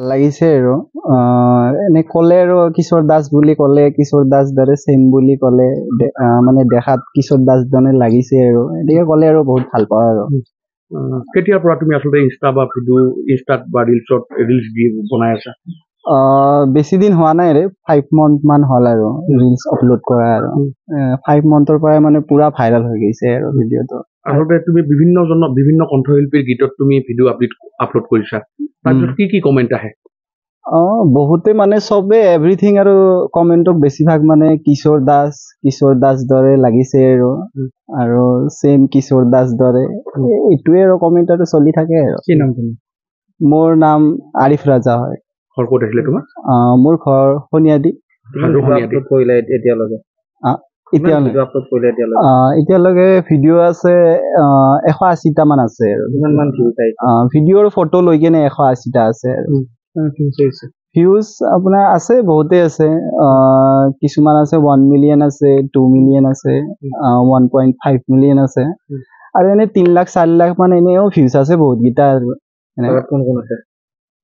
ভাল লাগিছে আৰু এনে ক'লে আৰু কিশোৰ দাস বুলি ক'লে কিশোৰ দাস দৰে চেম বুলি ক'লে মানে দেখাত কিশোৰ দাস দৰে লাগিছে আৰু এনেকে ক'লে আৰু বহুত ভাল পাওঁ আৰু কেতিয়াৰ পৰা তুমি আচলতে ইনষ্টা বা ভিডিঅ' ইনষ্টাত বা ৰিলছ দি বনাই আছা? বেছি দিন হোৱা নাই ৰে 5 month মান হ'ল আৰু ৰিলছ আপলোড কৰা আৰু 5 monthৰ পৰাই মানে পুৰা ভাইৰেল হৈ গৈছে আৰু ভিডিঅ'টো আচলতে তুমি বিভিন্ন কণ্ঠশিল্পীৰ গীতত তুমি ভিডিঅ' আপলোড কৰিছা, তাৰপিছত কি কমেণ্ট আহে? বহুতে মানে চবে এভৰিথিং আৰু কমেণ্টক বেছিভাগ মানে কিশোৰ দাস দৰে লাগিছে আৰু চেম কিশোৰ দাস দৰে এইটোৱে আৰু কমেণ্ট আৰু চলি থাকে আৰু। কি নাম তুমি? মোৰ নাম আৰিফ ৰাজা হয়। ঘৰ ক'ত আহিলে তোমাৰ? মোৰ ঘৰ শনিয়াদি। এতিয়ালৈকে ভিডিঅ' আছে 180টা মান আছে আৰু ভিডিঅ'ৰ ফটো লৈ কেনে 180টা আছে আৰু ভিউজ আপোনাৰ আছে বহুতে আছে কিছুমান আছে 1 million আছে 2 million আছে 1.5 million আছে আৰু এনে 3 লাখ 4 লাখ মান এনেও ভিউজ আছে বহুত গিটা আৰু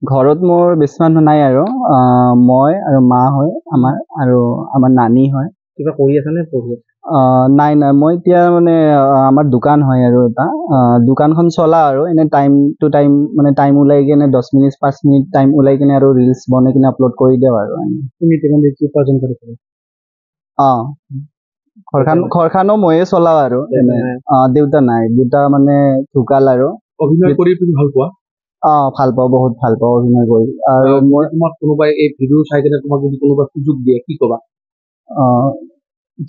ঘৰত মোৰ বেছি মানুহ নাই আৰু মই আৰু মা হয় আৰু আমাৰ নানি হয়। কিবা কৰি আছা নে পঢ়ি আছা? নাই মই এতিয়া মানে আমাৰ দোকান হয় আৰু এটা দোকানখন চলা আৰু এনে টাইম টু টাইম মানে টাইম ওলাই কেনে 10 মিনিট 5 মিনিট টাইম ওলাই কেনে আৰু ৰিলছ বনাই কিনে আপলোড কৰি দিওঁ আৰু তুমি উপাৰ্জন কৰি ঘৰখানো ময়ে চলাও আৰু দেউতা নাই দেউতা মানে ঢুকাল আৰু। অভিনয় কৰি তুমি ভাল পোৱা? ভাল পাওঁ বহুত ভাল পাওঁ অভিনয় কৰি আৰু মই তোমাক কোনোবাই এই ভিডিঅ' চাই কেনে তোমাক যদি কোনোবাই সুযোগ দিয়ে কি ক'বা?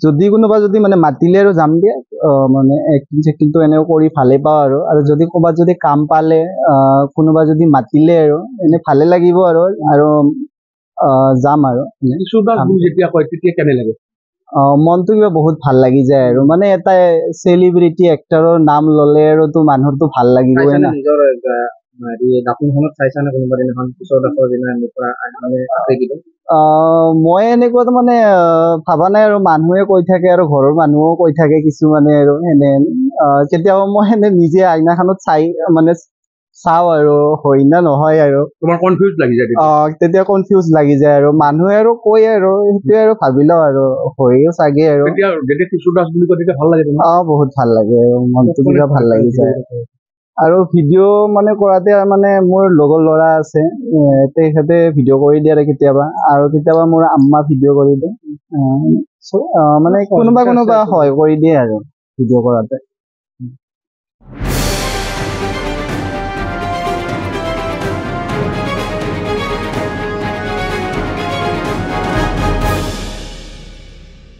যদি কোনোবা যদি মানে মাতিলে আৰু যাম দিয়ে মানে এক্টিং চেক্টিংটো এনেও কৰি ভালে পাওঁ আৰু যদি ক'ৰবাত যদি কাম পালে কোনোবা যদি মাতিলে আৰু এনে ভালে লাগিব আৰু যাম আৰু যেতিয়া কয় তেতিয়া কেনে লাগে? মনটো কিবা বহুত ভাল লাগি যায় আৰু মানে এটা চেলিব্ৰিটি এক্টৰৰ নাম ললে আৰু তো মানুহৰতো ভাল লাগিবই না। মই এনেকুৱা মানে ভাবা নাই আৰু মানুহে কৈ থাকে আৰু ঘৰৰ মানুহও কৈ থাকে কিছুমানে আৰু এনে কেতিয়াবা মই এনে নিজে আইনাখনত চাই মানে চাও আৰু হয় না নহয় আৰু তোমাৰ কনফিউজ লাগি যায় তেতিয়া কনফিউজ লাগি যায় আৰু মানুহে আৰু কয় আৰু সেইটোৱে আৰু ভাবি লও আৰু হয়ও চাগে আৰু কিশোৰ দাস বুলি কয় তেতিয়া ভাল লাগে বহুত ভাল লাগে আৰু মনটো কিবা ভাল লাগি যায় আৰু ভিডিঅ' মানে কৰাতে মানে মোৰ লগৰ ল'ৰা আছে তেখেতে ভিডিঅ' কৰি দিয়ে কেতিয়াবা আৰু কেতিয়াবা মোৰ আম্মা ভিডিঅ' কৰি দিয়ে মানে কোনোবা সহায় কৰি দিয়ে আৰু ভিডিঅ' কৰাতে।